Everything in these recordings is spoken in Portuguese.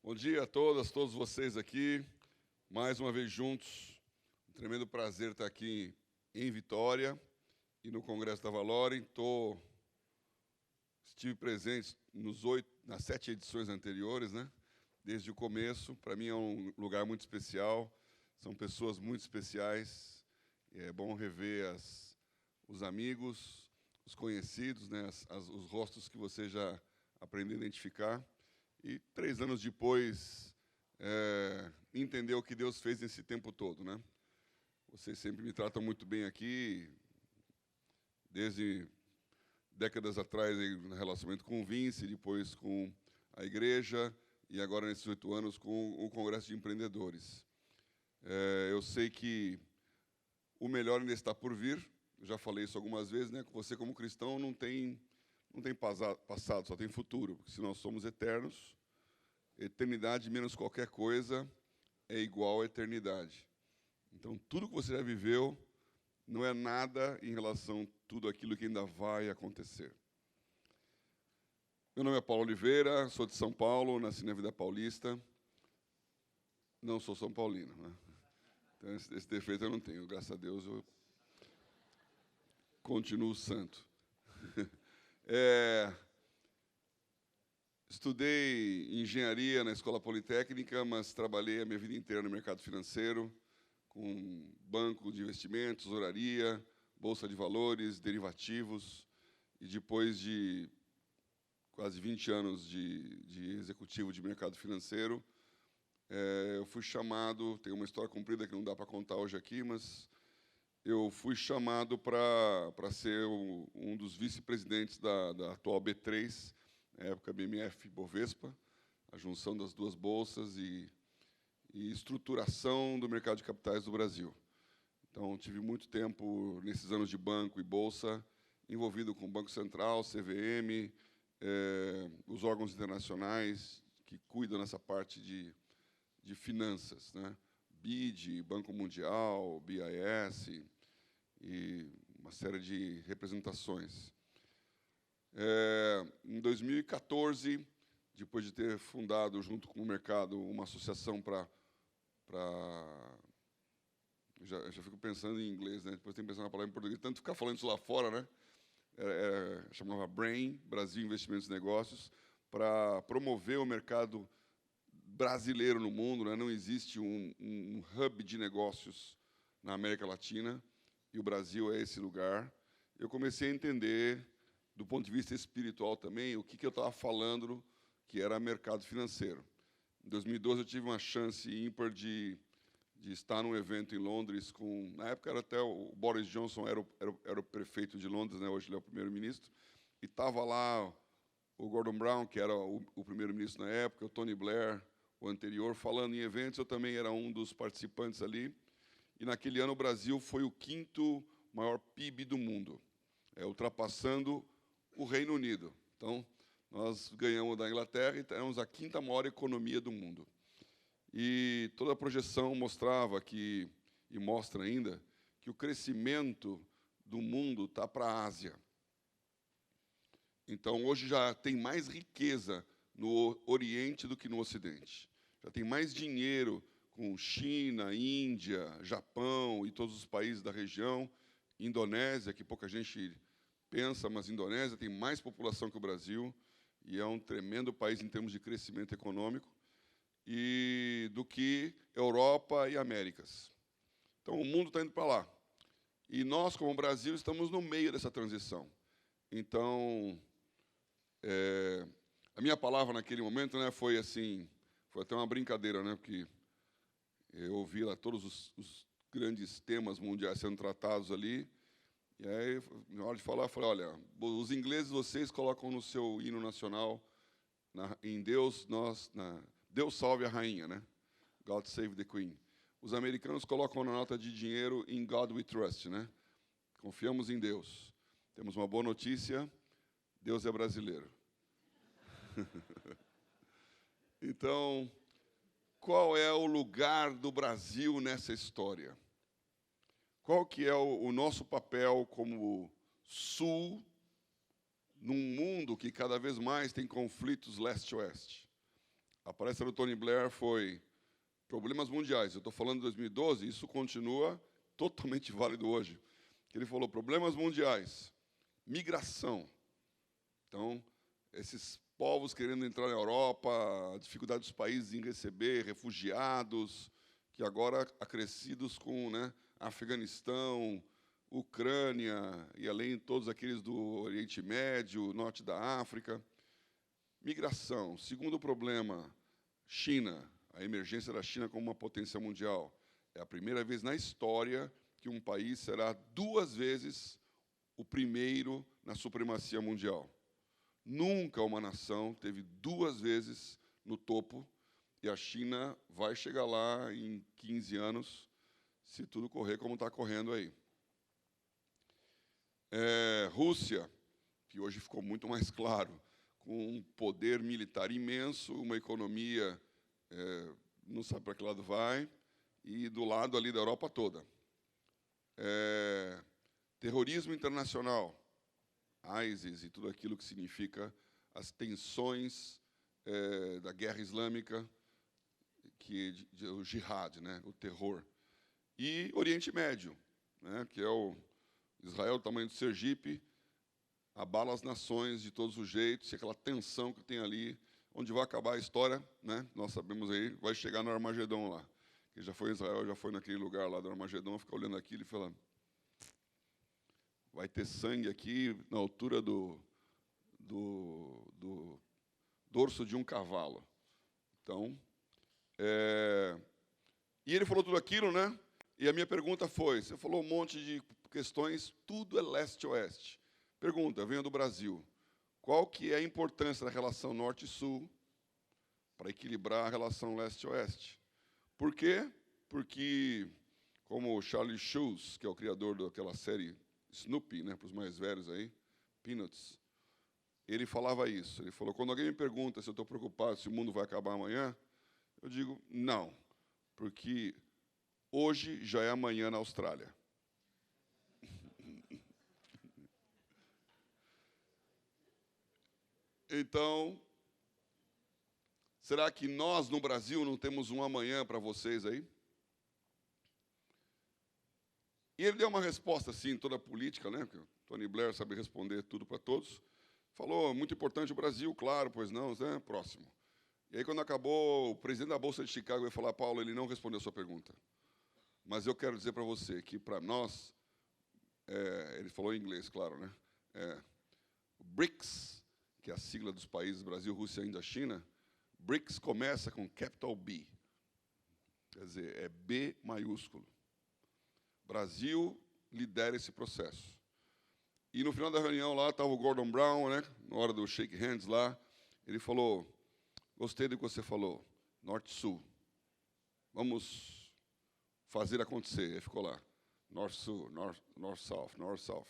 Bom dia a todas, todos vocês aqui, mais uma vez juntos. Um tremendo prazer estar aqui em Vitória e no Congresso da Valorem. Estive presente nas 7 edições anteriores, né? Desde o começo. Para mim é um lugar muito especial, são pessoas muito especiais. É bom rever os amigos, os conhecidos, né? Os rostos que você já aprendeu a identificar. E 3 anos depois, entender o que Deus fez nesse tempo todo, né? Vocês sempre me tratam muito bem aqui, desde décadas atrás, no relacionamento com o Vince, depois com a igreja, e agora, nesses 8 anos, com o Congresso de Empreendedores. Eu sei que o melhor ainda está por vir, eu já falei isso algumas vezes, né? Você, como cristão, não tem passado, só tem futuro, porque se nós somos eternos, eternidade menos qualquer coisa é igual à eternidade. Então, tudo que você já viveu não é nada em relação a tudo aquilo que ainda vai acontecer. Meu nome é Paulo Oliveira, sou de São Paulo, nasci na Vida Paulista. Não sou São Paulino, né? Então, esse defeito eu não tenho, graças a Deus eu continuo santo. Estudei engenharia na Escola Politécnica, mas trabalhei a minha vida inteira no mercado financeiro, com banco de investimentos, tesouraria, bolsa de valores, derivativos, e depois de quase 20 anos de executivo de mercado financeiro, eu fui chamado, tem uma história comprida que não dá para contar hoje aqui, mas eu fui chamado para ser um dos vice-presidentes da atual B3, na época BMF Bovespa, a junção das duas bolsas e estruturação do mercado de capitais do Brasil. Então, tive muito tempo, nesses anos de banco e bolsa, envolvido com o Banco Central, CVM, os órgãos internacionais que cuidam nessa parte de finanças, né? BID, Banco Mundial, BIS, e uma série de representações. Em 2014, depois de ter fundado, junto com o mercado, uma associação já fico pensando em inglês, né? Depois tenho que pensar na palavra em português, tanto ficar falando isso lá fora, né? Chamava BRAIN, Brasil Investimentos e Negócios, para promover o mercado brasileiro no mundo, né? Não existe um hub de negócios na América Latina, e o Brasil é esse lugar. Eu comecei a entender, do ponto de vista espiritual também, o que eu estava falando, que era mercado financeiro. Em 2012, eu tive uma chance ímpar de estar num evento em Londres com... Na época, era até o Boris Johnson era o prefeito de Londres, né? Hoje ele é o primeiro-ministro, e estava lá o Gordon Brown, que era o primeiro-ministro na época, o Tony Blair, o anterior, falando em eventos. Eu também era um dos participantes ali. E, naquele ano, o Brasil foi o 5º maior PIB do mundo, ultrapassando o Reino Unido. Então, nós ganhamos da Inglaterra e temos a 5ª maior economia do mundo. E toda a projeção mostrava e mostra ainda, que o crescimento do mundo está para a Ásia. Então, hoje já tem mais riqueza no Oriente do que no Ocidente. Já tem mais dinheiro com China, Índia, Japão e todos os países da região. Indonésia, que pouca gente pensa, mas a Indonésia tem mais população que o Brasil, e é um tremendo país em termos de crescimento econômico, e do que Europa e Américas. Então, o mundo está indo para lá. E nós, como Brasil, estamos no meio dessa transição. Então, a minha palavra naquele momento, né, foi assim, foi até uma brincadeira, né, porque eu ouvi lá todos os grandes temas mundiais sendo tratados ali, e aí, na hora de falar, eu falei, olha, os ingleses, vocês colocam no seu hino nacional, em Deus, Deus salve a rainha, né? God save the Queen. Os americanos colocam na nota de dinheiro, In God we trust, né? Confiamos em Deus. Temos uma boa notícia, Deus é brasileiro. Então, qual é o lugar do Brasil nessa história? Qual que é o nosso papel como Sul, num mundo que cada vez mais tem conflitos leste-oeste? A palestra do Tony Blair foi problemas mundiais. Eu estou falando de 2012, isso continua totalmente válido hoje. Ele falou problemas mundiais, migração. Então, esses povos querendo entrar na Europa, a dificuldade dos países em receber refugiados, que agora acrescidos com, né, Afeganistão, Ucrânia, e além todos aqueles do Oriente Médio, Norte da África. Migração. Segundo problema, China. A emergência da China como uma potência mundial. É a primeira vez na história que um país será 2 vezes o primeiro na supremacia mundial. Nunca uma nação teve 2 vezes no topo, e a China vai chegar lá em 15 anos, se tudo correr como está correndo aí. Rússia, que hoje ficou muito mais claro, com um poder militar imenso, uma economia, não sabe para que lado vai, e do lado ali da Europa toda. Terrorismo internacional, ISIS e tudo aquilo que significa as tensões da guerra islâmica, o jihad, né, o terror. E Oriente Médio, né, que é o Israel, do tamanho do Sergipe, abala as nações de todos os jeitos, e aquela tensão que tem ali, onde vai acabar a história, né, nós sabemos aí, vai chegar no Armagedon lá. Quem já foi em Israel, já foi naquele lugar lá do Armagedon, fica olhando aquilo e falando, vai ter sangue aqui na altura do dorso de um cavalo. Então, e ele falou tudo aquilo, né? E a minha pergunta foi, você falou um monte de questões, tudo é leste-oeste. Pergunta, venho do Brasil. Qual que é a importância da relação norte-sul para equilibrar a relação leste-oeste? Por quê? Porque, como o Charlie Schulz, que é o criador daquela série Snoopy, né, para os mais velhos aí, Peanuts, ele falava isso. Ele falou, quando alguém me pergunta se eu estou preocupado se o mundo vai acabar amanhã, eu digo, não, porque hoje já é amanhã na Austrália. Então, será que nós, no Brasil, não temos um amanhã para vocês aí? E ele deu uma resposta, assim, toda política, né? Porque o Tony Blair sabe responder tudo para todos. Falou, muito importante o Brasil, claro, pois não, né? Próximo. E aí, quando acabou, o presidente da Bolsa de Chicago veio falar, Paulo, ele não respondeu a sua pergunta. Mas eu quero dizer para você que, para nós, ele falou em inglês, claro, né? O BRICS, que é a sigla dos países Brasil, Rússia, Índia, China, BRICS começa com capital B. Quer dizer, é B maiúsculo. Brasil lidera esse processo. E no final da reunião lá estava o Gordon Brown, né, na hora do shake hands lá, ele falou, gostei do que você falou, norte-sul, vamos fazer acontecer. Ele ficou lá, north-sul, north-south, north-south.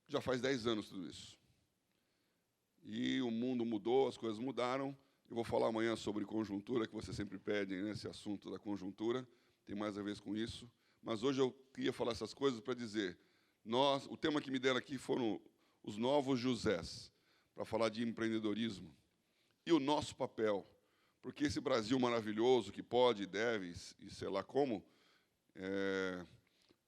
Já faz 10 anos tudo isso. E o mundo mudou, as coisas mudaram. Eu vou falar amanhã sobre conjuntura, que você sempre pede, né, esse assunto da conjuntura, tem mais a ver com isso. Mas hoje eu queria falar essas coisas para dizer, o tema que me deram aqui foram os novos Josés, para falar de empreendedorismo. E o nosso papel, porque esse Brasil maravilhoso, que pode, deve, e sei lá como,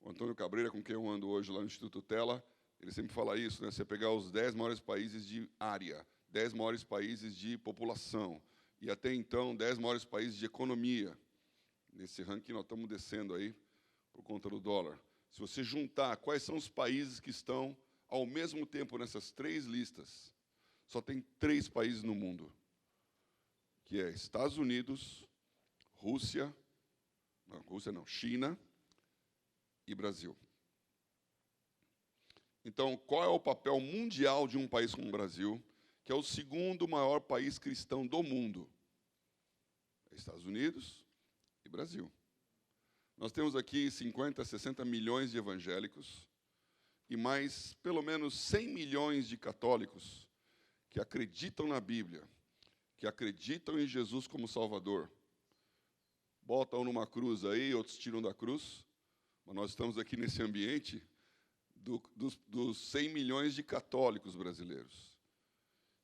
o Antônio Cabreira, com quem eu ando hoje lá no Instituto Tela, ele sempre fala isso, né? Você pegar os 10 maiores países de área, 10 maiores países de população, e até então 10 maiores países de economia. Nesse ranking nós estamos descendo aí, por conta do dólar. Se você juntar quais são os países que estão ao mesmo tempo nessas 3 listas, só tem 3 países no mundo, que é Estados Unidos, China e Brasil. Então, qual é o papel mundial de um país como o Brasil, que é o 2º maior país cristão do mundo? Estados Unidos e Brasil. Nós temos aqui 50, 60 milhões de evangélicos e mais, pelo menos, 100 milhões de católicos que acreditam na Bíblia, que acreditam em Jesus como Salvador. Botam numa cruz aí, outros tiram da cruz, mas nós estamos aqui nesse ambiente dos 100 milhões de católicos brasileiros.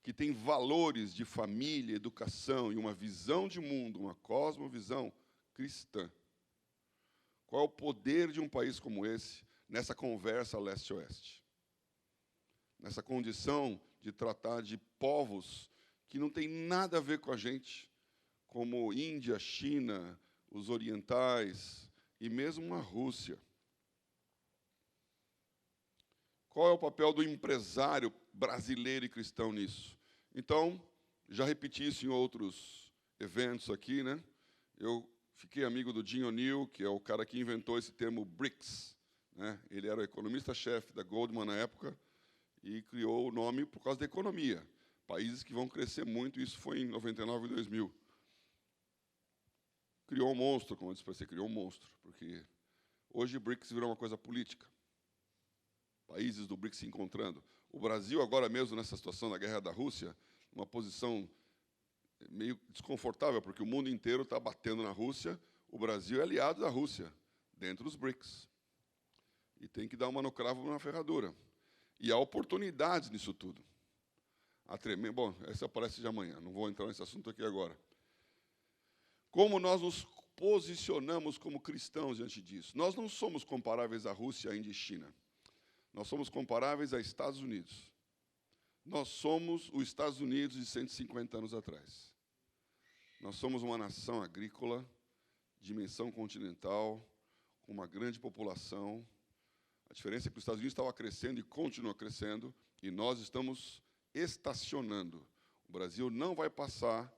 que tem valores de família, educação e uma visão de mundo, uma cosmovisão cristã. Qual é o poder de um país como esse nessa conversa leste-oeste? Nessa condição de tratar de povos que não tem nada a ver com a gente, como Índia, China, os orientais e mesmo a Rússia. Qual é o papel do empresário brasileiro e cristão nisso? Então, já repeti isso em outros eventos aqui, né? Eu fiquei amigo do Jim O'Neill, que é o cara que inventou esse termo BRICS, né? Ele era o economista-chefe da Goldman na época e criou o nome por causa da economia. Países que vão crescer muito, isso foi em 99 e 2000. Criou um monstro, como eu disse para você, criou um monstro, porque hoje o BRICS virou uma coisa política. Países do BRICS se encontrando. O Brasil, agora mesmo, nessa situação da guerra da Rússia, uma posição meio desconfortável, porque o mundo inteiro está batendo na Rússia, o Brasil é aliado da Rússia, dentro dos BRICS. E tem que dar uma no cravo na ferradura. E há oportunidades nisso tudo. Bom, essa aparece de amanhã, não vou entrar nesse assunto aqui agora. Como nós nos posicionamos como cristãos diante disso? Nós não somos comparáveis à Rússia, à Índia e China. Nós somos comparáveis a Estados Unidos. Nós somos os Estados Unidos de 150 anos atrás. Nós somos uma nação agrícola, dimensão continental, com uma grande população. A diferença é que os Estados Unidos estava crescendo e continua crescendo, e nós estamos estacionando. O Brasil não vai passar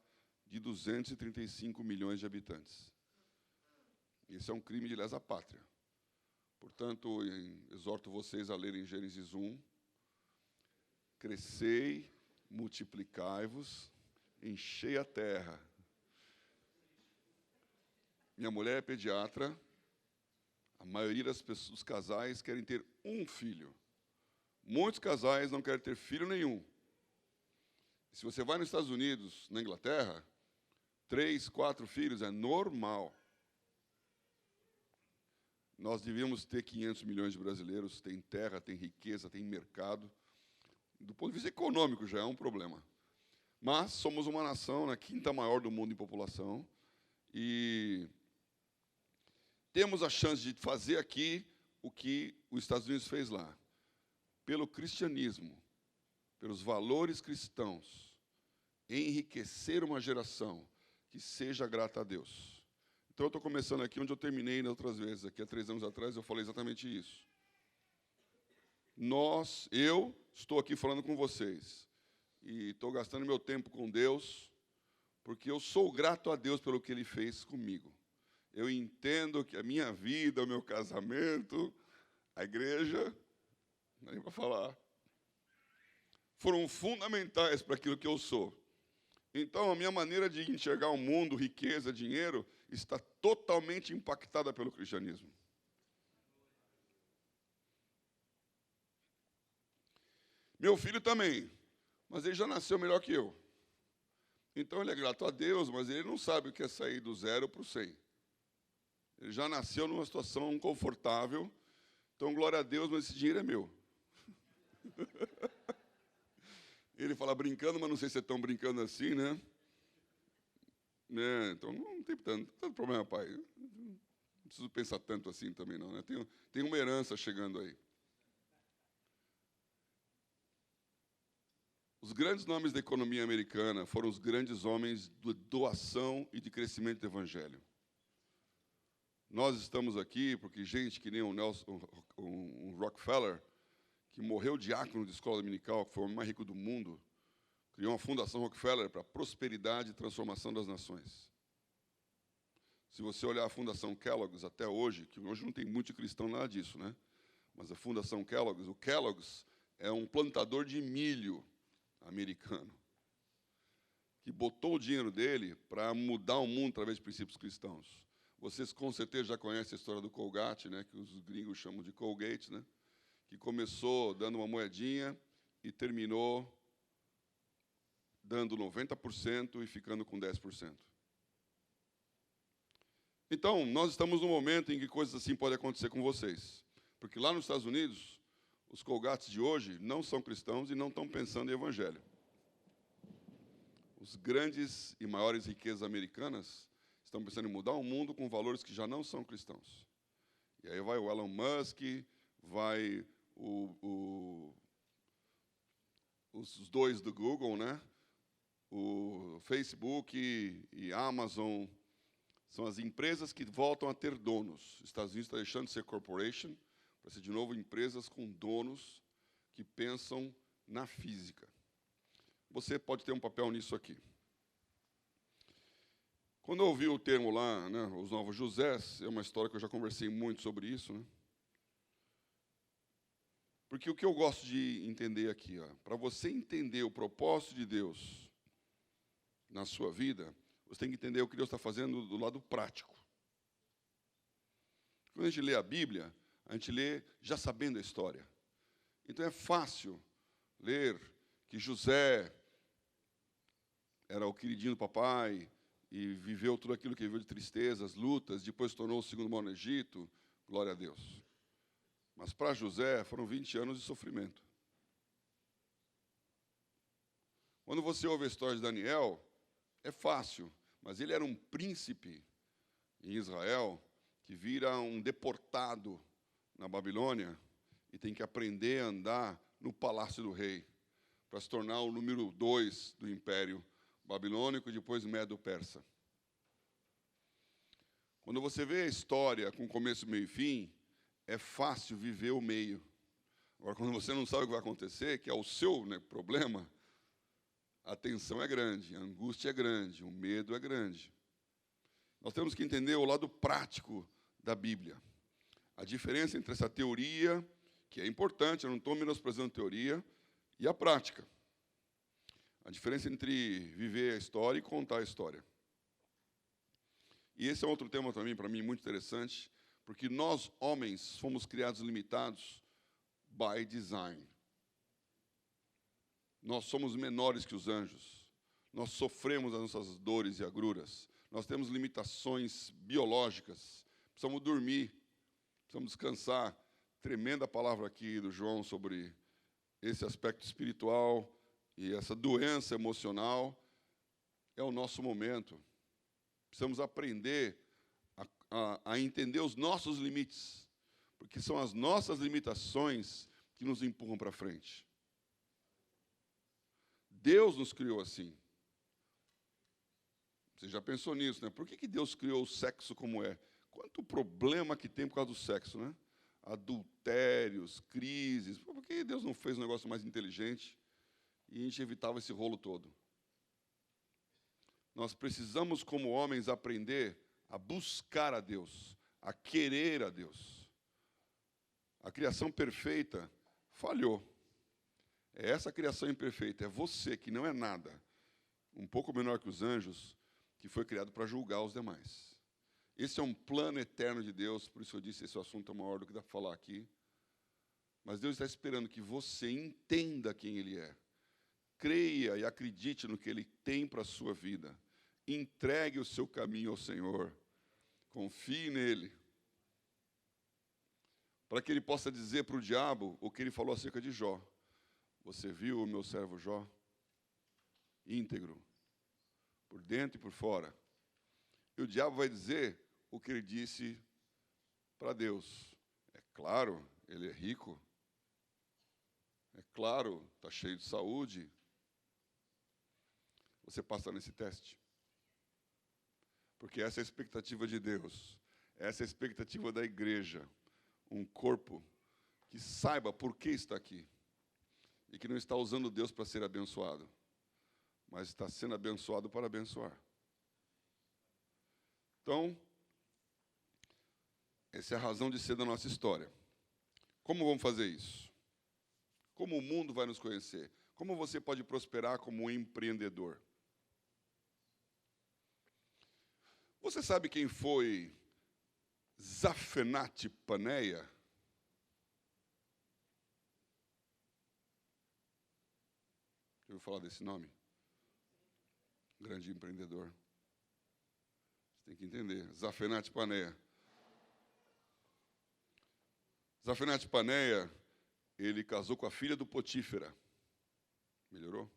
de 235 milhões de habitantes. Esse é um crime de lesa pátria. Portanto, exorto vocês a lerem Gênesis 1. Crescei, multiplicai-vos, enchei a terra. Minha mulher é pediatra. A maioria dos casais querem ter um filho. Muitos casais não querem ter filho nenhum. E se você vai nos Estados Unidos, na Inglaterra, 3, 4 filhos é normal. Nós devíamos ter 500 milhões de brasileiros, tem terra, tem riqueza, tem mercado. Do ponto de vista econômico já é um problema. Mas somos uma nação, a quinta maior do mundo em população, e temos a chance de fazer aqui o que os Estados Unidos fez lá. Pelo cristianismo, pelos valores cristãos, enriquecer uma geração que seja grata a Deus. Então, eu estou começando aqui onde eu terminei outras vezes. Aqui há 3 anos atrás, eu falei exatamente isso. Eu estou aqui falando com vocês. E estou gastando meu tempo com Deus, porque eu sou grato a Deus pelo que Ele fez comigo. Eu entendo que a minha vida, o meu casamento, a igreja, não é nem para falar, foram fundamentais para aquilo que eu sou. Então, a minha maneira de enxergar o mundo, riqueza, dinheiro, está totalmente impactada pelo cristianismo. Meu filho também, mas ele já nasceu melhor que eu. Então, ele é grato a Deus, mas ele não sabe o que é sair do 0 para o 100. Ele já nasceu numa situação confortável, então, glória a Deus, mas esse dinheiro é meu. Ele fala brincando, mas não sei se é tão brincando assim, né? Então, não tem tanto problema, pai. Não preciso pensar tanto assim também, não. Né? Tem uma herança chegando aí. Os grandes nomes da economia americana foram os grandes homens de doação e de crescimento do evangelho. Nós estamos aqui porque gente que nem um Rockefeller, que morreu diácono de escola dominical, que foi o homem mais rico do mundo, criou uma fundação Rockefeller para a prosperidade e transformação das nações. Se você olhar a Fundação Kellogg's até hoje, que hoje não tem muito cristão nada disso, né? Mas a Fundação Kellogg's, o Kellogg's é um plantador de milho americano, que botou o dinheiro dele para mudar o mundo através de princípios cristãos. Vocês com certeza já conhecem a história do Colgate, né? Que os gringos chamam de Colgate, né? Que começou dando uma moedinha e terminou dando 90% e ficando com 10%. Então, nós estamos num momento em que coisas assim podem acontecer com vocês. Porque lá nos Estados Unidos, os Colgates de hoje não são cristãos e não estão pensando em evangelho. Os grandes e maiores riquezas americanas estão pensando em mudar o mundo com valores que já não são cristãos. E aí vai o Elon Musk, vai os dois do Google, né? O Facebook e Amazon, são as empresas que voltam a ter donos. Os Estados Unidos está deixando de ser corporation, para ser de novo empresas com donos que pensam na física. Você pode ter um papel nisso aqui. Quando eu ouvi o termo lá, né, os novos Josés, é uma história que eu já conversei muito sobre isso, né? Porque o que eu gosto de entender aqui, para você entender o propósito de Deus na sua vida, você tem que entender o que Deus está fazendo do lado prático. Quando a gente lê a Bíblia, a gente lê já sabendo a história. Então é fácil ler que José era o queridinho do papai e viveu tudo aquilo que viveu de tristezas, lutas, depois se tornou o segundo maior no Egito, glória a Deus. Mas para José foram 20 anos de sofrimento. Quando você ouve a história de Daniel, é fácil, mas ele era um príncipe em Israel que vira um deportado na Babilônia e tem que aprender a andar no palácio do rei para se tornar o número 2 do Império Babilônico e depois Medo-Persa. Quando você vê a história com começo, meio e fim, é fácil viver o meio. Agora, quando você não sabe o que vai acontecer, que é o seu, né, problema, a tensão é grande, a angústia é grande, o medo é grande. Nós temos que entender o lado prático da Bíblia. A diferença entre essa teoria, que é importante, eu não estou menosprezando teoria, e a prática. A diferença entre viver a história e contar a história. E esse é outro tema também, para mim, muito interessante, porque nós, homens, fomos criados limitados by design. Nós somos menores que os anjos. Nós sofremos as nossas dores e agruras. Nós temos limitações biológicas. Precisamos dormir, precisamos descansar. Tremenda palavra aqui do João sobre esse aspecto espiritual e essa doença emocional. É o nosso momento. Precisamos aprender a entender os nossos limites, porque são as nossas limitações que nos empurram para frente. Deus nos criou assim. Você já pensou nisso, né? Por que Deus criou o sexo como é? Quanto problema que tem por causa do sexo, né? Adultérios, crises. Por que Deus não fez um negócio mais inteligente e a gente evitava esse rolo todo? Nós precisamos, como homens, aprender a buscar a Deus, a querer a Deus. A criação perfeita falhou. É essa criação imperfeita, é você, que não é nada, um pouco menor que os anjos, que foi criado para julgar os demais. Esse é um plano eterno de Deus, por isso eu disse, esse assunto é maior do que dá para falar aqui. Mas Deus está esperando que você entenda quem Ele é. Creia e acredite no que Ele tem para a sua vida. Entregue o seu caminho ao Senhor. Confie nele. Para que Ele possa dizer para o diabo o que Ele falou acerca de Jó. Você viu o meu servo Jó? Íntegro, por dentro e por fora. E o diabo vai dizer o que ele disse para Deus. É claro, ele é rico. É claro, está cheio de saúde. Você passa nesse teste. Porque essa é a expectativa de Deus. Essa é a expectativa da igreja. Um corpo que saiba por que está aqui. E que não está usando Deus para ser abençoado, mas está sendo abençoado para abençoar. Então, essa é a razão de ser da nossa história. Como vamos fazer isso? Como o mundo vai nos conhecer? Como você pode prosperar como um empreendedor? Você sabe quem foi Zafenat Paneia? Já ouviu falar desse nome? Grande empreendedor. Você tem que entender. Zafenat Paneia. Zafenat Paneia, ele casou com a filha do Potífera. Melhorou?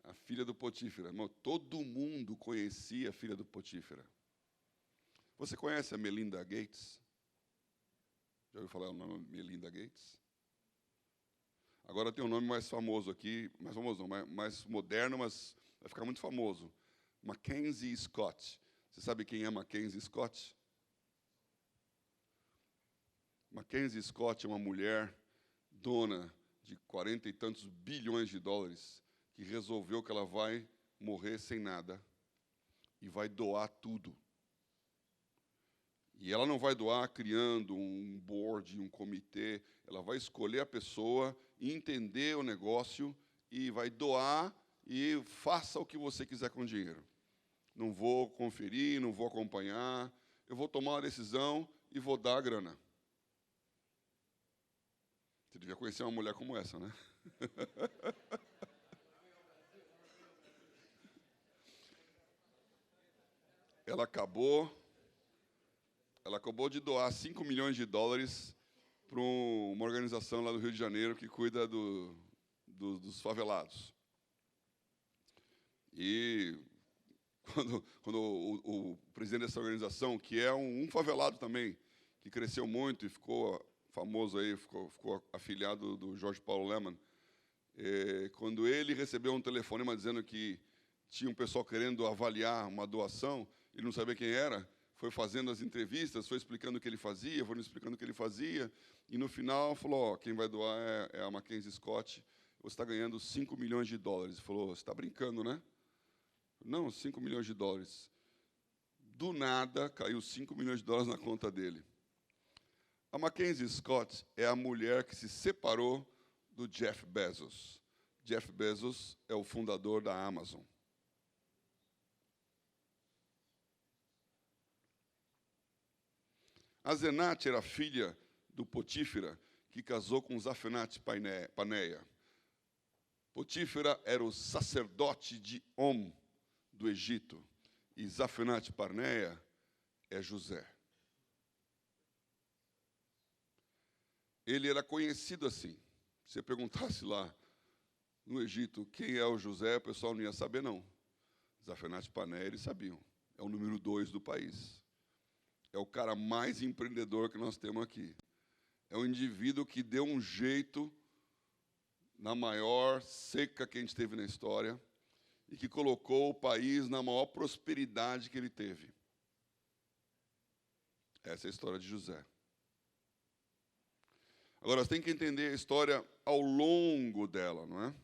A filha do Potífera. Irmão, todo mundo conhecia a filha do Potífera. Você conhece a Melinda Gates? Já ouviu falar o nome Melinda Gates? Agora tem um nome mais famoso aqui, mais famoso não, mais moderno, mas vai ficar muito famoso. Mackenzie Scott. Você sabe quem é Mackenzie Scott? Mackenzie Scott é uma mulher dona de 40 e tantos bilhões de dólares que resolveu que ela vai morrer sem nada e vai doar tudo. E ela não vai doar criando um board, um comitê, ela vai escolher a pessoa, entender o negócio e vai doar e faça o que você quiser com o dinheiro. Não vou conferir, não vou acompanhar, eu vou tomar uma decisão e vou dar a grana. Você devia conhecer uma mulher como essa, né? Ela acabou de doar 5 milhões de dólares para uma organização lá do Rio de Janeiro que cuida dos favelados. E quando o presidente dessa organização, que é um favelado também, que cresceu muito e ficou famoso aí, ficou afiliado do Jorge Paulo Lemann, quando ele recebeu um telefonema dizendo que tinha um pessoal querendo avaliar uma doação, ele não sabia quem era, foi fazendo as entrevistas, foi explicando o que ele fazia, foi explicando o que ele fazia, e no final falou, quem vai doar é a Mackenzie Scott, você está ganhando 5 milhões de dólares. Ele falou, você está brincando, né? Não, 5 milhões de dólares. Do nada, caiu 5 milhões de dólares na conta dele. A Mackenzie Scott é a mulher que se separou do Jeff Bezos. Jeff Bezos é o fundador da Amazon. A Zenate era filha do Potífera, que casou com Zafenate Paneia. Potífera era o sacerdote de Om, do Egito, e Zafenate Paneia é José. Ele era conhecido assim. Se você perguntasse lá no Egito quem é o José, o pessoal não ia saber, não. Zafenate Paneia, eles sabiam. É o número 2 do país. É o cara mais empreendedor que nós temos aqui. É um indivíduo que deu um jeito na maior seca que a gente teve na história e que colocou o país na maior prosperidade que ele teve. Essa é a história de José. Agora, você tem que entender a história ao longo dela, não é?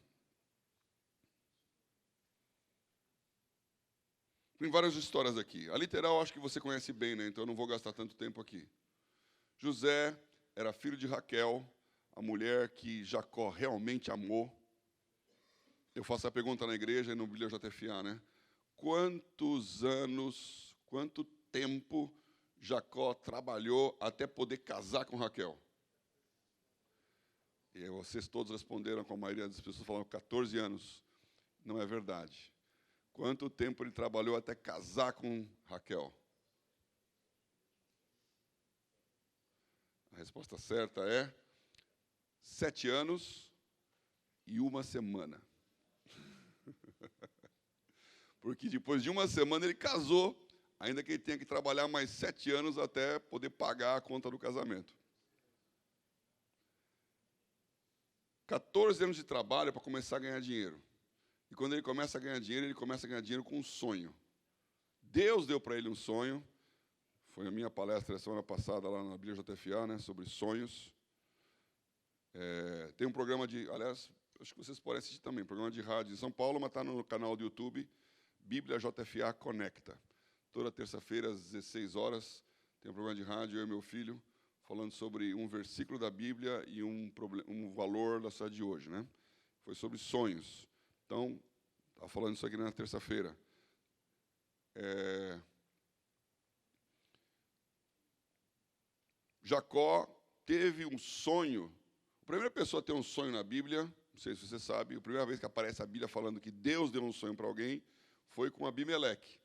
Tem várias histórias aqui. A literal acho que você conhece bem, né? Então eu não vou gastar tanto tempo aqui. José era filho de Raquel, a mulher que Jacó realmente amou. Eu faço a pergunta na igreja e no Bíblia JFA, né? Quantos anos, quanto tempo Jacó trabalhou até poder casar com Raquel? E vocês todos responderam, com a maioria das pessoas falaram 14 anos. Não é verdade. Quanto tempo ele trabalhou até casar com Raquel? A resposta certa é 7 anos e 1 semana. Porque depois de 1 semana ele casou, ainda que ele tenha que trabalhar mais 7 anos até poder pagar a conta do casamento. 14 anos de trabalho para começar a ganhar dinheiro. E quando ele começa a ganhar dinheiro, ele começa a ganhar dinheiro com um sonho. Deus deu para ele um sonho. Foi a minha palestra semana passada lá na Bíblia JFA, né, sobre sonhos. Tem um programa de, aliás, acho que vocês podem assistir também, programa de rádio em São Paulo, mas está no canal do YouTube, Bíblia JFA Conecta. Toda terça-feira, às 16 horas, tem um programa de rádio, eu e meu filho, falando sobre um versículo da Bíblia e um valor da cidade de hoje, né? Foi sobre sonhos. Então, estava falando isso aqui na terça-feira. Jacó teve um sonho. A primeira pessoa a ter um sonho na Bíblia, não sei se você sabe, a primeira vez que aparece a Bíblia falando que Deus deu um sonho para alguém, foi com Abimeleque.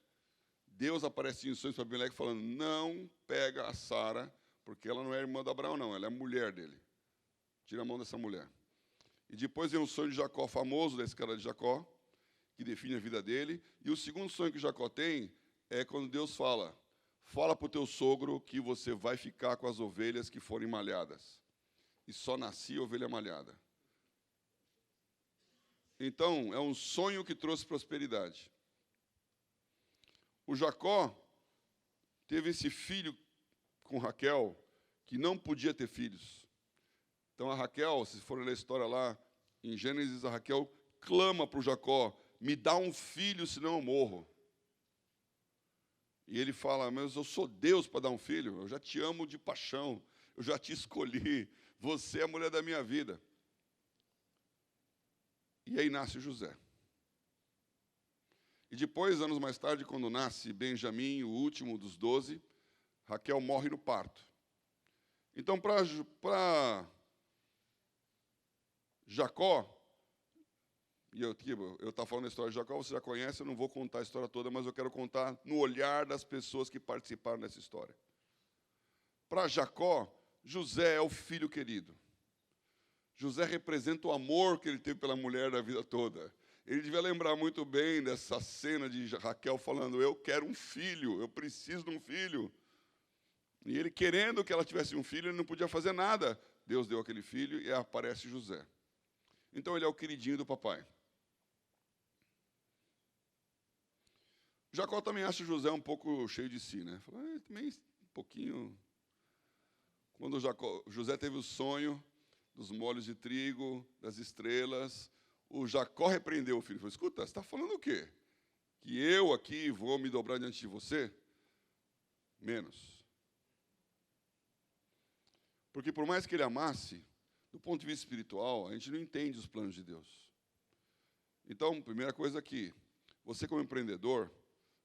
Deus aparecia em sonhos para Abimeleque falando, não pega a Sara, porque ela não é irmã de Abraão, não, ela é mulher dele. Tira a mão dessa mulher. E depois vem um sonho de Jacó famoso, desse cara de Jacó, que define a vida dele. E o segundo sonho que Jacó tem é quando Deus fala para o teu sogro que você vai ficar com as ovelhas que forem malhadas. E só nascia ovelha malhada. Então, é um sonho que trouxe prosperidade. O Jacó teve esse filho com Raquel, que não podia ter filhos. Então, a Raquel, se for ler a história lá, em Gênesis, a Raquel clama para o Jacó, me dá um filho, senão eu morro. E ele fala, mas eu sou Deus para dar um filho, eu já te amo de paixão, eu já te escolhi, você é a mulher da minha vida. E aí nasce José. E depois, anos mais tarde, quando nasce Benjamim, o último dos 12, Raquel morre no parto. Então, para Jacó, e eu estava falando da história de Jacó, você já conhece, eu não vou contar a história toda, mas eu quero contar no olhar das pessoas que participaram dessa história. Para Jacó, José é o filho querido. José representa o amor que ele teve pela mulher da vida toda. Ele devia lembrar muito bem dessa cena de Raquel falando, eu quero um filho, eu preciso de um filho. E ele querendo que ela tivesse um filho, ele não podia fazer nada. Deus deu aquele filho e aparece José. Então ele é o queridinho do papai. Jacó também acha José um pouco cheio de si, né? Fala, também um pouquinho. Quando José teve o sonho dos molhos de trigo, das estrelas, o Jacó repreendeu o filho. Falou, escuta, você está falando o quê? Que eu aqui vou me dobrar diante de você? Menos. Porque por mais que ele amasse, do ponto de vista espiritual, a gente não entende os planos de Deus. Então, primeira coisa aqui, você como empreendedor,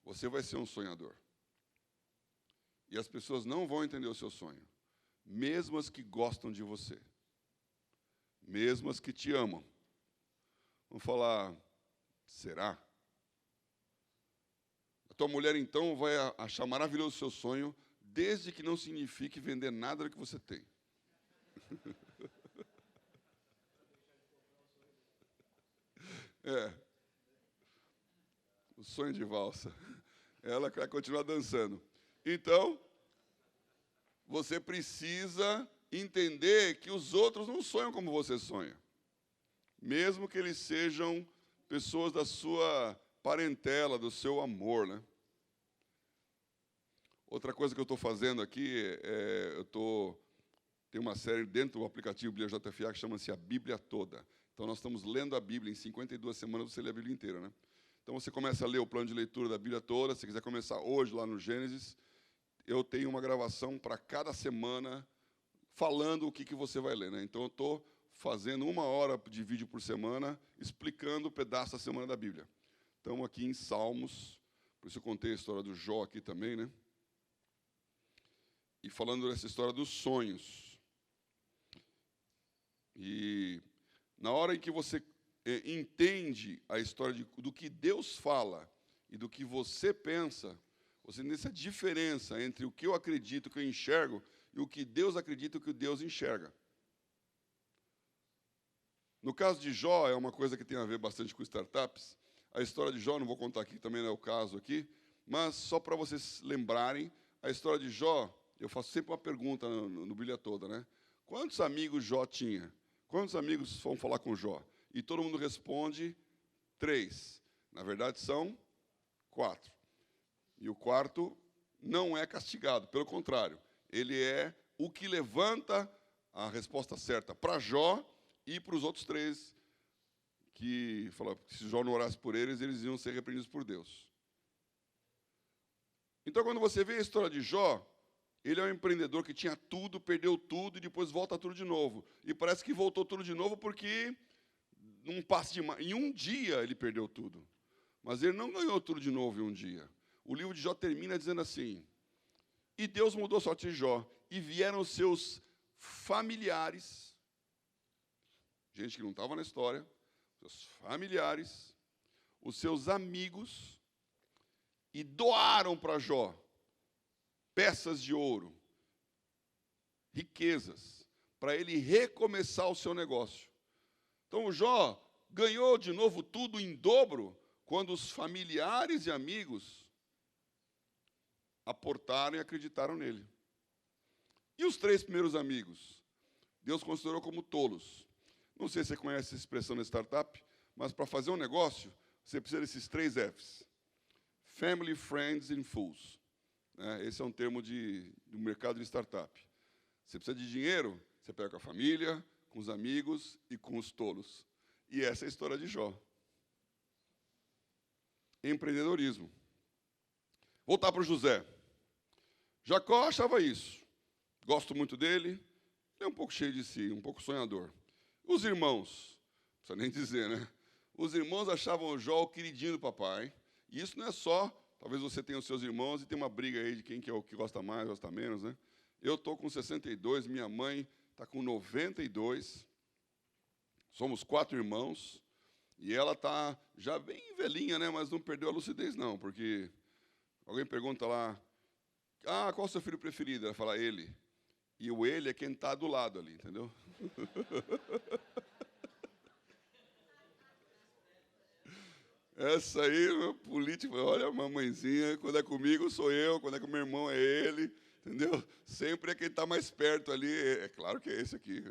você vai ser um sonhador. E as pessoas não vão entender o seu sonho, mesmo as que gostam de você, mesmo as que te amam. Vão falar, será? A tua mulher, então, vai achar maravilhoso o seu sonho, desde que não signifique vender nada do que você tem. É. O sonho de valsa. Ela quer continuar dançando. Então, você precisa entender que os outros não sonham como você sonha. Mesmo que eles sejam pessoas da sua parentela, do seu amor, né? Outra coisa que eu estou fazendo aqui, tem uma série dentro do aplicativo Bíblia JFA que chama-se A Bíblia Toda. Então, nós estamos lendo a Bíblia. Em 52 semanas, você lê a Bíblia inteira, né? Então, você começa a ler o plano de leitura da Bíblia toda. Se quiser começar hoje, lá no Gênesis, eu tenho uma gravação para cada semana, falando o que você vai ler, né? Então, eu estou fazendo 1 hora de vídeo por semana, explicando o pedaço da semana da Bíblia. Estamos aqui em Salmos, por isso eu contei a história do Jó aqui também, né? E falando dessa história dos sonhos. E na hora em que você entende a história do que Deus fala e do que você pensa, você tem essa diferença entre o que eu acredito, o que eu enxergo, e o que Deus acredita, o que Deus enxerga. No caso de Jó, é uma coisa que tem a ver bastante com startups. A história de Jó, não vou contar aqui, também não é o caso aqui, mas só para vocês lembrarem, a história de Jó, eu faço sempre uma pergunta no Bíblia Toda, né? Quantos amigos Jó tinha? Quantos amigos vão falar com Jó? E todo mundo responde 3. Na verdade, são 4. E o quarto não é castigado, pelo contrário. Ele é o que levanta a resposta certa para Jó e para os outros 3, que falaram que se Jó não orasse por eles, eles iam ser repreendidos por Deus. Então, quando você vê a história de Jó, ele é um empreendedor que tinha tudo, perdeu tudo e depois volta tudo de novo. E parece que voltou tudo de novo porque num passe de em um dia ele perdeu tudo. Mas ele não ganhou tudo de novo em um dia. O livro de Jó termina dizendo assim, e Deus mudou a sorte de Jó, e vieram os seus familiares, gente que não estava na história, seus familiares, os seus amigos, e doaram para Jó peças de ouro, riquezas, para ele recomeçar o seu negócio. Então, o Jó ganhou de novo tudo em dobro, quando os familiares e amigos aportaram e acreditaram nele. E os 3 primeiros amigos? Deus considerou como tolos. Não sei se você conhece essa expressão na startup, mas para fazer um negócio, você precisa desses 3 Fs. Family, Friends and Fools. Esse é um termo do mercado de startup. Você precisa de dinheiro, você pega com a família, com os amigos e com os tolos. E essa é a história de Jó. Empreendedorismo. Voltar para o José. Jacó achava isso. Gosto muito dele. Ele é um pouco cheio de si, um pouco sonhador. Os irmãos, não precisa nem dizer, né? Os irmãos achavam Jó o queridinho do papai. E isso não é só, talvez você tenha os seus irmãos e tem uma briga aí de quem que é o que gosta mais, gosta menos, né? Eu estou com 62, minha mãe está com 92. Somos 4 irmãos. E ela está já bem velhinha, né? Mas não perdeu a lucidez, não. Porque alguém pergunta lá, qual é o seu filho preferido? Ela fala, ele. E o ele é quem está do lado ali, entendeu? Essa aí, meu político, olha, a mamãezinha, quando é comigo sou eu, quando é com meu irmão é ele, entendeu? Sempre é quem está mais perto ali, é claro que é esse aqui.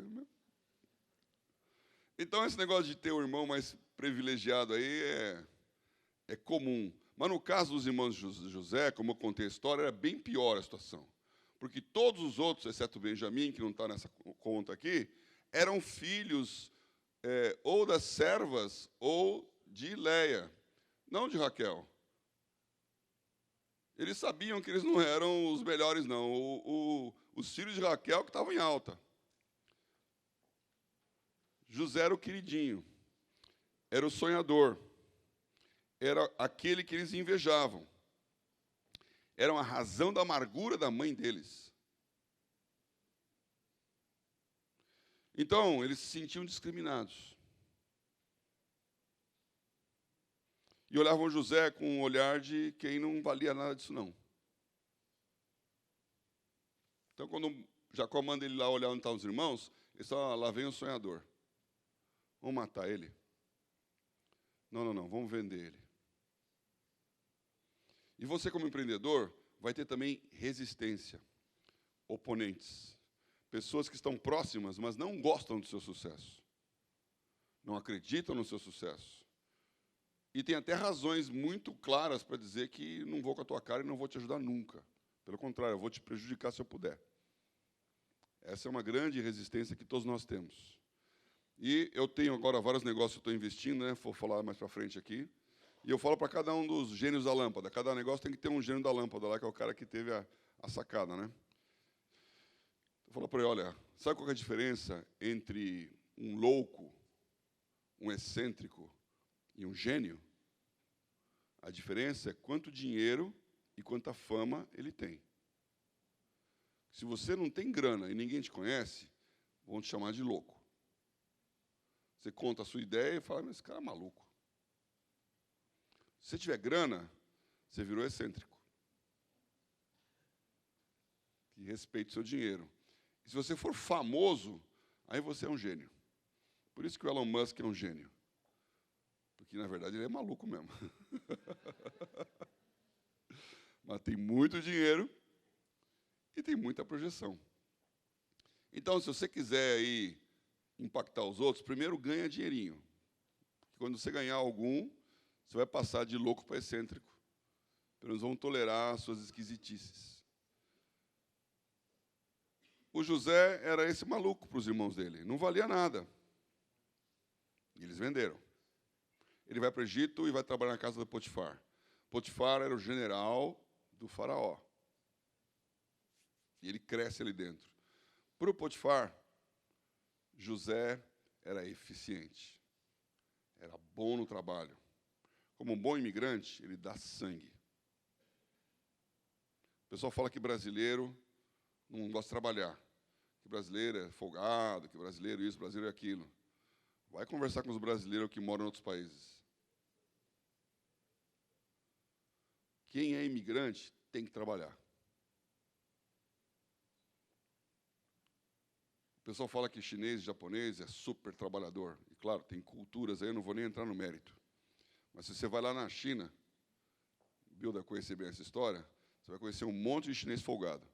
Então, esse negócio de ter o irmão mais privilegiado aí é comum. Mas no caso dos irmãos de José, como eu contei a história, era bem pior a situação. Porque todos os outros, exceto Benjamim, que não está nessa conta aqui, eram filhos ou das servas ou de Leia, não de Raquel. Eles sabiam que eles não eram os melhores, não. Os filhos de Raquel que estavam em alta. José era o queridinho, era o sonhador, era aquele que eles invejavam. Era uma razão da amargura da mãe deles. Então, eles se sentiam discriminados. E olhavam José com um olhar de quem não valia nada disso, não. Então, quando Jacó manda ele lá olhar onde estão os irmãos, ele fala, lá vem o sonhador. Vamos matar ele? Não, vamos vender ele. E você, como empreendedor, vai ter também resistência, oponentes, pessoas que estão próximas, mas não gostam do seu sucesso, não acreditam no seu sucesso. E tem até razões muito claras para dizer que não vou com a tua cara e não vou te ajudar nunca. Pelo contrário, eu vou te prejudicar se eu puder. Essa é uma grande resistência que todos nós temos. E eu tenho agora vários negócios que eu estou investindo, né? Vou falar mais para frente aqui. E eu falo para cada um dos gênios da lâmpada. Cada negócio tem que ter um gênio da lâmpada lá, que é o cara que teve a sacada, né? Eu falo para ele, olha, sabe qual é a diferença entre um louco, um excêntrico e um gênio? A diferença é quanto dinheiro e quanta fama ele tem. Se você não tem grana e ninguém te conhece, vão te chamar de louco. Você conta a sua ideia e fala, mas esse cara é maluco. Se você tiver grana, você virou excêntrico. Que respeite o seu dinheiro. E se você for famoso, aí você é um gênio. Por isso que o Elon Musk é um gênio. Porque, na verdade, ele é maluco mesmo. Mas tem muito dinheiro e tem muita projeção. Então, se você quiser aí impactar os outros, primeiro ganha dinheirinho. Porque quando você ganhar algum, você vai passar de louco para excêntrico. Pelo menos vão tolerar as suas esquisitices. O José era esse maluco para os irmãos dele. Não valia nada. E eles venderam. Ele vai para o Egito e vai trabalhar na casa do Potifar. Potifar era o general do faraó. E ele cresce ali dentro. Para o Potifar, José era eficiente. Era bom no trabalho. Como um bom imigrante, ele dá sangue. O pessoal fala que brasileiro não gosta de trabalhar. Que brasileiro é folgado, que brasileiro isso, brasileiro é aquilo. Vai conversar com os brasileiros que moram em outros países. Quem é imigrante tem que trabalhar. O pessoal fala que chinês e japonês é super trabalhador. E, claro, tem culturas aí, eu não vou nem entrar no mérito. Mas se você vai lá na China, Bilda conhecer bem essa história, você vai conhecer um monte de chinês folgado.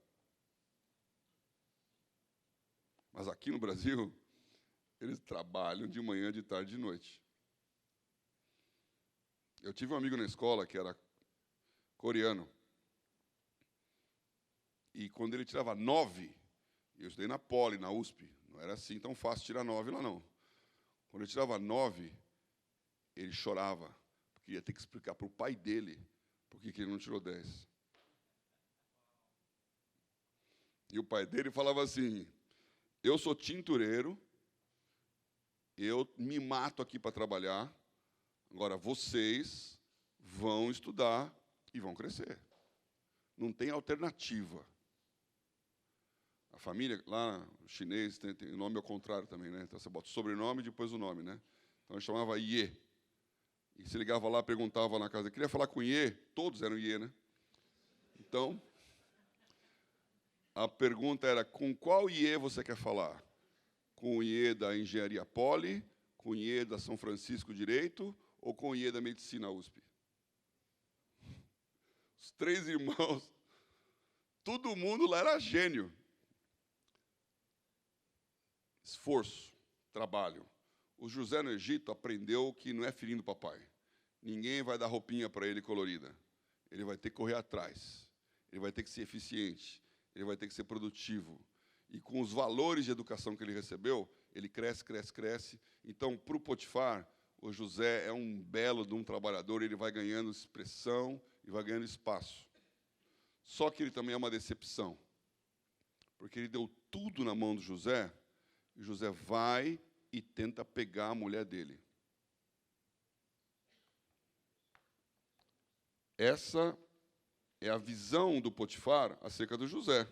Mas aqui no Brasil, eles trabalham de manhã, de tarde e de noite. Eu tive um amigo na escola que era coreano. E quando ele tirava 9, eu estudei na Poli, na USP, não era assim tão fácil tirar 9 lá, não. Quando ele tirava 9, ele chorava, porque ia ter que explicar para o pai dele por que ele não tirou 10. E o pai dele falava assim, eu sou tintureiro, eu me mato aqui para trabalhar, agora vocês vão estudar e vão crescer. Não tem alternativa. A família, lá, o chinês, tem o nome ao contrário também, né? Então, você bota o sobrenome e depois o nome, né? Então, ele chamava Iê. E se ligava lá, perguntava na casa, queria falar com Iê? Todos eram Iê, né? Então, a pergunta era, com qual Iê você quer falar? Com o Iê da Engenharia Poli, com o Iê da São Francisco Direito ou com o Iê da Medicina USP? Os 3 irmãos, todo mundo lá era gênio. Esforço, trabalho. O José no Egito aprendeu que não é filhinho do papai. Ninguém vai dar roupinha para ele colorida. Ele vai ter que correr atrás. Ele vai ter que ser eficiente. Ele vai ter que ser produtivo. E com os valores de educação que ele recebeu, ele cresce, cresce, cresce. Então, para o Potifar, o José é um belo de um trabalhador, ele vai ganhando expressão e vai ganhando espaço. Só que ele também é uma decepção. Porque ele deu tudo na mão do José, e José vai e tenta pegar a mulher dele. Essa é a visão do Potifar acerca do José.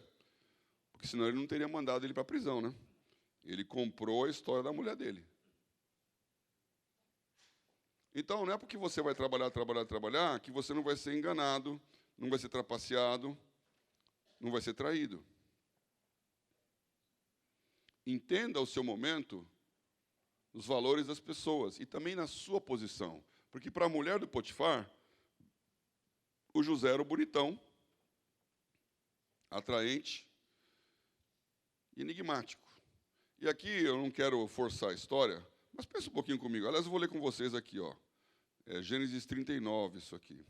Porque senão ele não teria mandado ele para a prisão, né? Ele comprou a história da mulher dele. Então, não é porque você vai trabalhar, trabalhar, trabalhar, que você não vai ser enganado, não vai ser trapaceado, não vai ser traído. Entenda o seu momento, os valores das pessoas e também na sua posição. Porque para a mulher do Potifar, o José era o bonitão, atraente e enigmático. E aqui eu não quero forçar a história, mas pensa um pouquinho comigo. Aliás, eu vou ler com vocês aqui, ó. É Gênesis 39, isso aqui.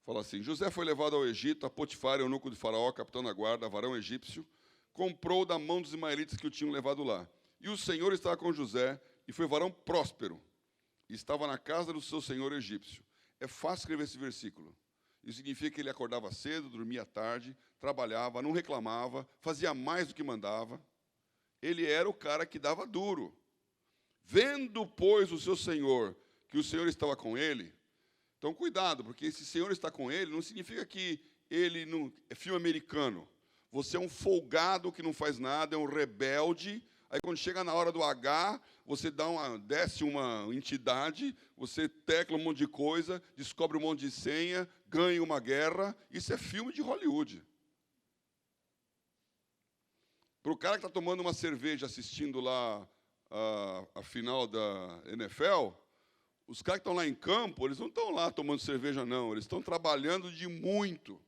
Fala assim, José foi levado ao Egito, a Potifar, eunuco de Faraó, capitão da guarda, varão egípcio, comprou da mão dos ismaelitas que o tinham levado lá. E o Senhor estava com José, e foi varão próspero, e estava na casa do seu senhor egípcio. É fácil escrever esse versículo. Isso significa que ele acordava cedo, dormia tarde, trabalhava, não reclamava, fazia mais do que mandava. Ele era o cara que dava duro. Vendo, pois, o seu senhor, que o Senhor estava com ele. Então, cuidado, porque esse Senhor está com ele, não significa que ele não é filme americano. Você é um folgado que não faz nada, é um rebelde. Aí, quando chega na hora do H, você desce uma entidade, você tecla um monte de coisa, descobre um monte de senha, ganha uma guerra. Isso é filme de Hollywood. Para o cara que está tomando uma cerveja assistindo lá a final da NFL, os caras que estão lá em campo, eles não estão lá tomando cerveja, não. Eles estão trabalhando de muito.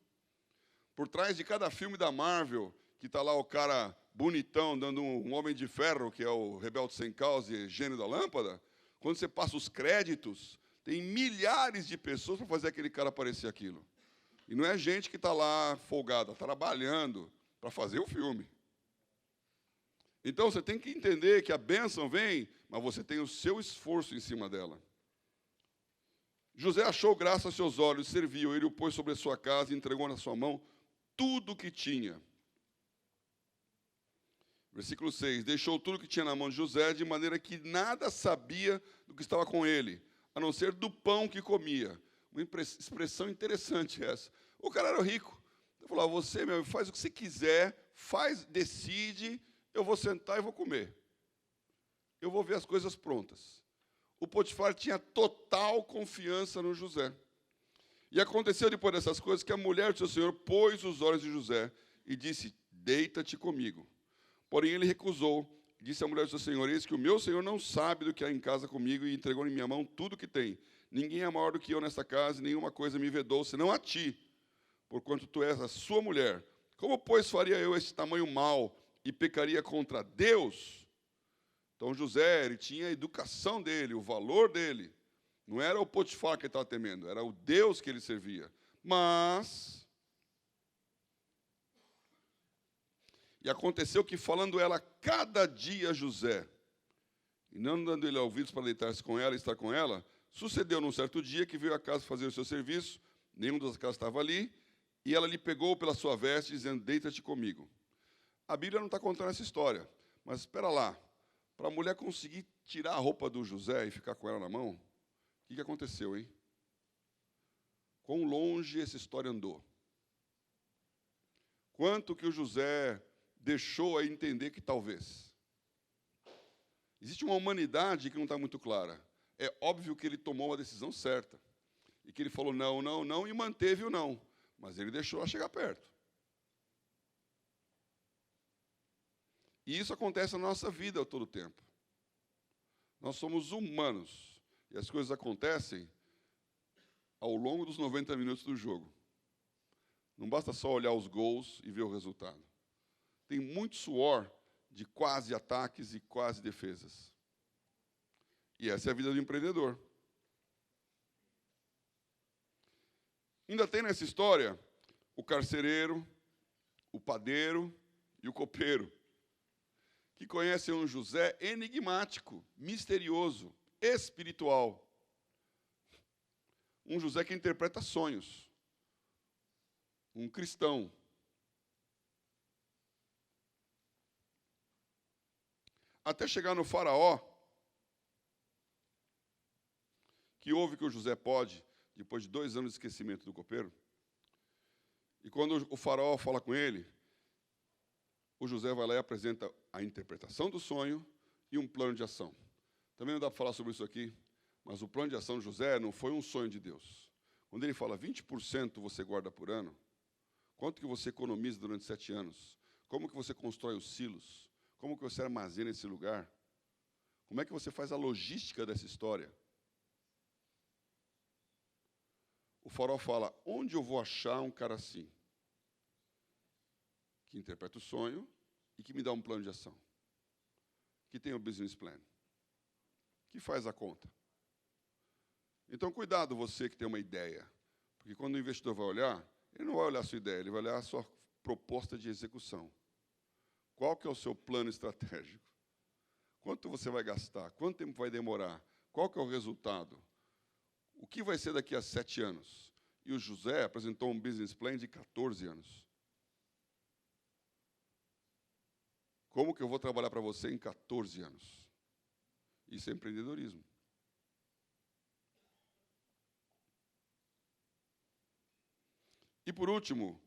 Por trás de cada filme da Marvel, que está lá o cara bonitão, dando um Homem de Ferro, que é o rebelde sem causa e gênio da lâmpada, quando você passa os créditos, tem milhares de pessoas para fazer aquele cara aparecer aquilo. E não é gente que está lá folgada, trabalhando para fazer o filme. Então, você tem que entender que a bênção vem, mas você tem o seu esforço em cima dela. José achou graça aos seus olhos, serviu, ele o pôs sobre a sua casa e entregou na sua mão tudo o que tinha. Versículo 6, deixou tudo o que tinha na mão de José, de maneira que nada sabia do que estava com ele, a não ser do pão que comia. Uma expressão interessante essa. O cara era rico. Ele falou, você, meu, faz o que você quiser, decide, eu vou sentar e vou comer. Eu vou ver as coisas prontas. O Potifar tinha total confiança no José. E aconteceu depois dessas coisas que a mulher do seu senhor pôs os olhos de José e disse, deita-te comigo. Porém ele recusou disse a mulher do seu senhor: eis que o meu senhor não sabe do que há em casa comigo, e entregou em minha mão tudo o que tem. Ninguém é maior do que eu nesta casa, e nenhuma coisa me vedou, senão a ti, porquanto tu és a sua mulher. Como, pois, faria eu esse tamanho mal e pecaria contra Deus? Então, José, ele tinha a educação dele, o valor dele. Não era o Potifar que ele estava temendo, era o Deus que ele servia. Mas, e aconteceu que, falando ela cada dia a José, e não dando ele ouvidos para deitar-se com ela e estar com ela, sucedeu num certo dia que veio a casa fazer o seu serviço, nenhum das casas estava ali, e ela lhe pegou pela sua veste, dizendo: deita-te comigo. A Bíblia não está contando essa história, mas espera lá. Para a mulher conseguir tirar a roupa do José e ficar com ela na mão, o que aconteceu, hein? Quão longe essa história andou? Quanto que o José deixou a entender que talvez? Existe uma humanidade que não está muito clara. É óbvio que ele tomou a decisão certa. E que ele falou não, não, não, e manteve o não. Mas ele deixou ela chegar perto. E isso acontece na nossa vida a todo tempo. Nós somos humanos. E as coisas acontecem ao longo dos 90 minutos do jogo. Não basta só olhar os gols e ver o resultado. Tem muito suor de quase ataques e quase defesas. E essa é a vida do empreendedor. Ainda tem nessa história o carcereiro, o padeiro e o copeiro, que conhecem um José enigmático, misterioso, espiritual. Um José que interpreta sonhos. Um cristão. Até chegar no faraó, que ouve que o José pode, depois de 2 anos de esquecimento do copeiro. E quando o faraó fala com ele, o José vai lá e apresenta a interpretação do sonho e um plano de ação. Também não dá para falar sobre isso aqui, mas o plano de ação de José não foi um sonho de Deus. Quando ele fala 20% você guarda por ano, quanto que você economiza durante 7 anos? Como que você constrói os silos? Como que você armazena esse lugar? Como é que você faz a logística dessa história? O faraó fala: onde eu vou achar um cara assim? Que interpreta o sonho e que me dá um plano de ação. Que tem o business plan. Que faz a conta. Então, cuidado você que tem uma ideia. Porque quando o investidor vai olhar, ele não vai olhar a sua ideia, ele vai olhar a sua proposta de execução. Qual que é o seu plano estratégico? Quanto você vai gastar? Quanto tempo vai demorar? Qual que é o resultado? O que vai ser daqui a 7 anos? E o José apresentou um business plan de 14 anos. Como que eu vou trabalhar para você em 14 anos? Isso é empreendedorismo. E, por último,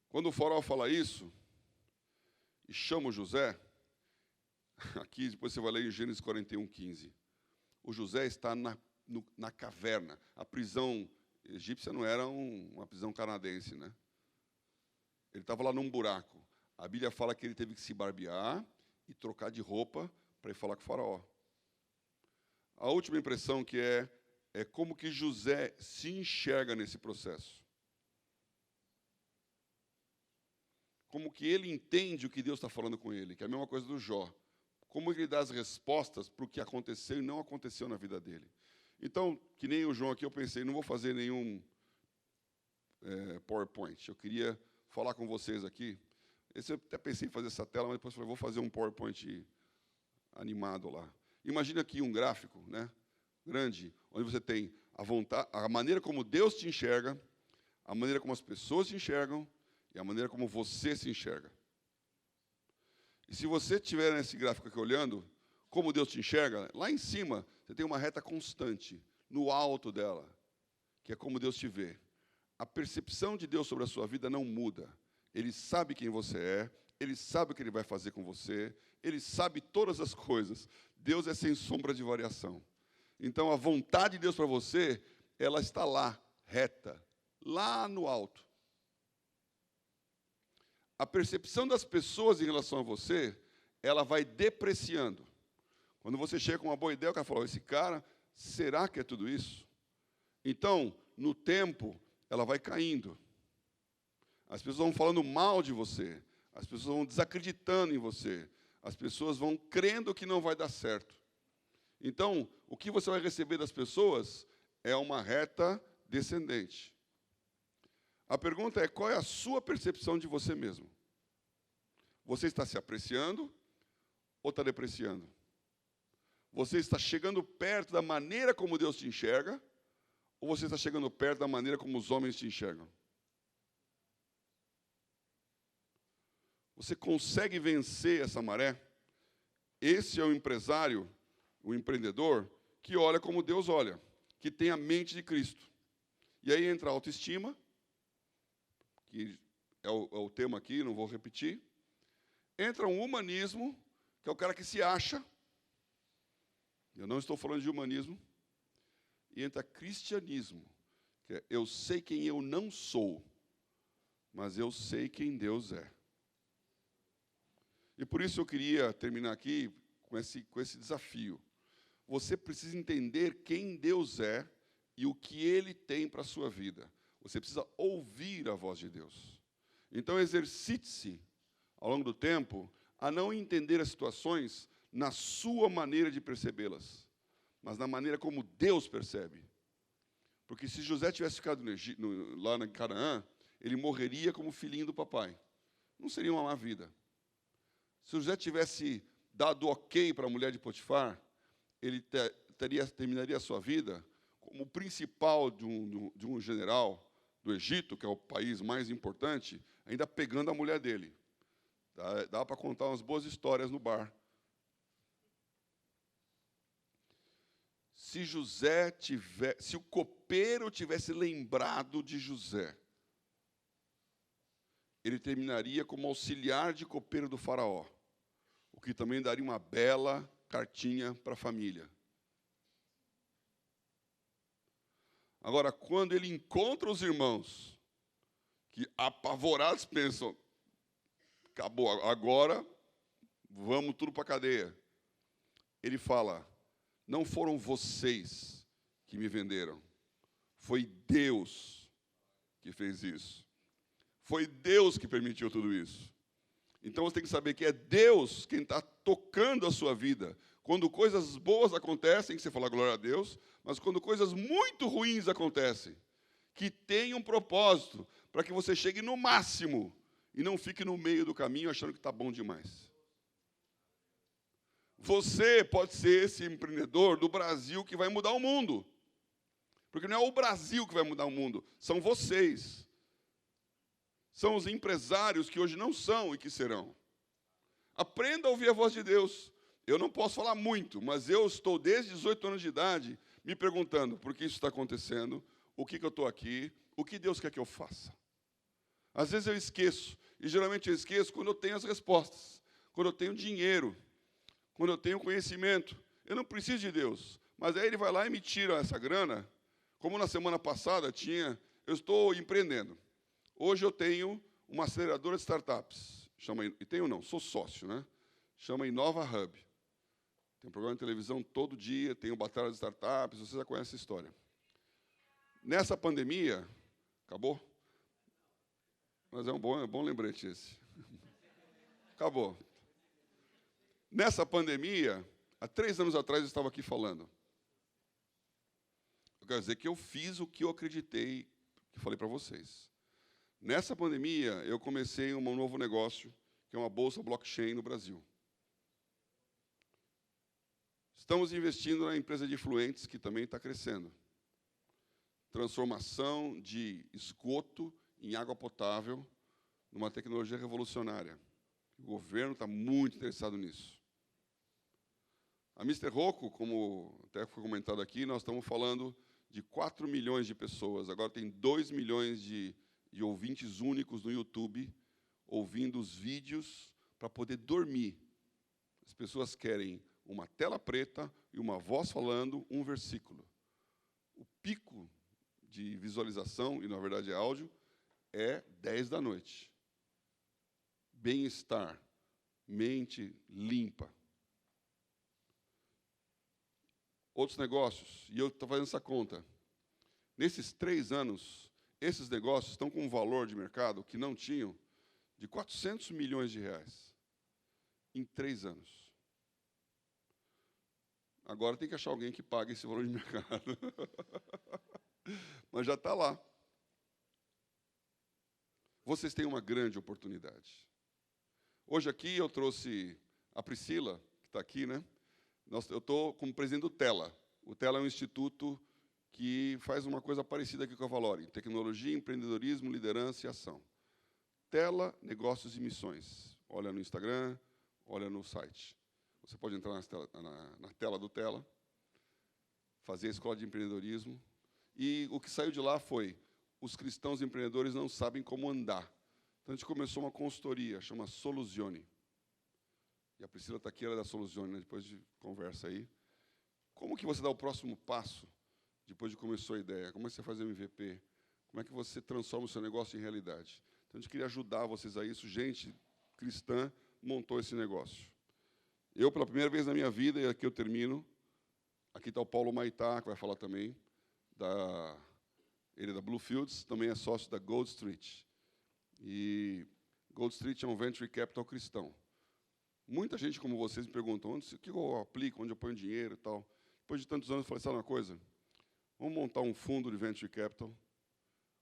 quando o faraó fala isso, e chama o José, aqui depois você vai ler em Gênesis 41:15. O José está na caverna. A prisão egípcia não era uma prisão canadense, né? Ele estava lá num buraco. A Bíblia fala que ele teve que se barbear e trocar de roupa para ir falar com o faraó. A última impressão que é como que José se enxerga nesse processo. Como que ele entende o que Deus está falando com ele, que é a mesma coisa do Jó. Como ele dá as respostas para o que aconteceu e não aconteceu na vida dele. Então, que nem o João aqui, eu pensei, não vou fazer nenhum PowerPoint. Eu queria falar com vocês aqui. Eu até pensei em fazer essa tela, mas depois falei, vou fazer um PowerPoint animado lá. Imagina aqui um gráfico, né, grande, onde você tem a vontade, a maneira como Deus te enxerga, a maneira como as pessoas te enxergam e a maneira como você se enxerga. E se você estiver nesse gráfico aqui olhando, como Deus te enxerga, lá em cima você tem uma reta constante, no alto dela, que é como Deus te vê. A percepção de Deus sobre a sua vida não muda. Ele sabe quem você é, Ele sabe o que Ele vai fazer com você, Ele sabe todas as coisas. Deus é sem sombra de variação. Então, a vontade de Deus para você, ela está lá, reta, lá no alto. A percepção das pessoas em relação a você ela vai depreciando. Quando você chega com uma boa ideia, o cara fala, esse cara, será que é tudo isso? Então, no tempo, ela vai caindo. As pessoas vão falando mal de você. As pessoas vão desacreditando em você. As pessoas vão crendo que não vai dar certo. Então, o que você vai receber das pessoas é uma reta descendente. A pergunta é, qual é a sua percepção de você mesmo? Você está se apreciando ou está depreciando? Você está chegando perto da maneira como Deus te enxerga ou você está chegando perto da maneira como os homens te enxergam? Você consegue vencer essa maré? Esse é o empresário, o empreendedor, que olha como Deus olha, que tem a mente de Cristo. E aí entra a autoestima, que é o tema aqui, não vou repetir. Entra um humanismo, que é o cara que se acha. Eu não estou falando de humanismo. E entra cristianismo, que é eu sei quem eu não sou, mas eu sei quem Deus é. E por isso eu queria terminar aqui com esse desafio. Você precisa entender quem Deus é e o que Ele tem para a sua vida. Você precisa ouvir a voz de Deus. Então, exercite-se, ao longo do tempo, a não entender as situações na sua maneira de percebê-las, mas na maneira como Deus percebe. Porque se José tivesse ficado lá em Canaã, ele morreria como filhinho do papai. Não seria uma má vida. Se José tivesse dado ok para a mulher de Potifar, ele terminaria a sua vida como o principal de um general do Egito, que é o país mais importante, ainda pegando a mulher dele. Dá para contar umas boas histórias no bar. Se o copeiro tivesse lembrado de José, ele terminaria como auxiliar de copeiro do faraó, o que também daria uma bela cartinha para a família. Agora, quando ele encontra os irmãos, que apavorados pensam, acabou, agora vamos tudo para a cadeia. Ele fala, não foram vocês que me venderam, foi Deus que fez isso. Foi Deus que permitiu tudo isso. Então você tem que saber que é Deus quem está tocando a sua vida. Quando coisas boas acontecem, que você fala glória a Deus, mas quando coisas muito ruins acontecem, que tem um propósito, para que você chegue no máximo e não fique no meio do caminho achando que está bom demais. Você pode ser esse empreendedor do Brasil que vai mudar o mundo. Porque não é o Brasil que vai mudar o mundo, são vocês. São os empresários que hoje não são e que serão. Aprenda a ouvir a voz de Deus. Eu não posso falar muito, mas eu estou desde 18 anos de idade me perguntando por que isso está acontecendo, o que eu estou aqui, o que Deus quer que eu faça. Às vezes eu esqueço, e geralmente eu esqueço quando eu tenho as respostas, quando eu tenho dinheiro, quando eu tenho conhecimento. Eu não preciso de Deus, mas aí Ele vai lá e me tira essa grana, como na semana passada eu estou empreendendo. Hoje eu tenho uma aceleradora de startups, sou sócio, né? Chama Inova Hub. Tem um programa de televisão todo dia, tem o Batalha de Startups, você já conhece a história. Nessa pandemia, acabou? Mas é um bom lembrete esse. Acabou. Nessa pandemia, há 3 anos atrás eu estava aqui falando. Eu quero dizer que eu fiz o que eu acreditei, que falei para vocês. Nessa pandemia, eu comecei um novo negócio, que é uma bolsa blockchain no Brasil. Estamos investindo na empresa de efluentes, que também está crescendo. Transformação de esgoto em água potável, numa tecnologia revolucionária. O governo está muito interessado nisso. A Mr. Rocco, como até foi comentado aqui, nós estamos falando de 4 milhões de pessoas. Agora tem 2 milhões de ouvintes únicos no YouTube, ouvindo os vídeos para poder dormir. As pessoas querem uma tela preta e uma voz falando um versículo. O pico de visualização, e na verdade é áudio, é 10 da noite. Bem-estar. mente limpa. Outros negócios, e eu estou fazendo essa conta. Nesses 3 anos, esses negócios estão com um valor de mercado que não tinham, de 400 milhões de reais, em 3 anos. Agora tem que achar alguém que pague esse valor de mercado. Mas já está lá. Vocês têm uma grande oportunidade. Hoje aqui eu trouxe a Priscila, que está aqui, né? Eu estou como presidente do TELA. O TELA é um instituto que faz uma coisa parecida aqui com a Valori: tecnologia, empreendedorismo, liderança e ação. TELA, negócios e missões. Olha no Instagram, olha no site. Você pode entrar na tela do TELA, fazer a escola de empreendedorismo. E o que saiu de lá foi: os cristãos empreendedores não sabem como andar. Então, a gente começou uma consultoria, chama Soluzione. E a Priscila está aqui, ela é da Soluzione, né? Depois de conversa aí. Como que você dá o próximo passo, depois de começou a ideia? Como é que você faz o MVP? Como é que você transforma o seu negócio em realidade? Então, a gente queria ajudar vocês a isso. Gente cristã montou esse negócio. Eu, pela primeira vez na minha vida, e aqui eu termino, aqui está o Paulo Maitá, que vai falar também, ele é da Bluefields, também é sócio da Gold Street. E Gold Street é um venture capital cristão. Muita gente como vocês me perguntam: o que eu aplico, onde eu ponho dinheiro e tal. Depois de tantos anos, eu falei: sabe uma coisa? Vamos montar um fundo de venture capital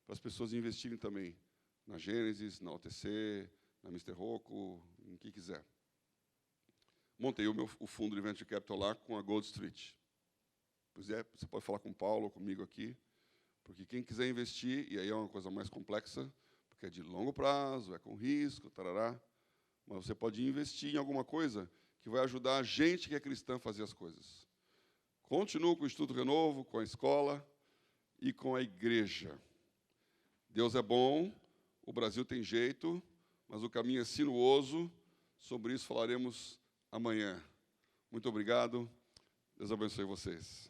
para as pessoas investirem também na Gênesis, na OTC, na Mr. Rocco, em que quiser. Montei o fundo de venture capital lá com a Gold Street. Pois é, você pode falar com o Paulo ou comigo aqui, porque quem quiser investir, e aí é uma coisa mais complexa, porque é de longo prazo, é com risco, tarará, mas você pode investir em alguma coisa que vai ajudar a gente que é cristã a fazer as coisas. Continuo com o Instituto Renovo, com a escola e com a igreja. Deus é bom, o Brasil tem jeito, mas o caminho é sinuoso. Sobre isso falaremos amanhã. Muito obrigado. Deus abençoe vocês.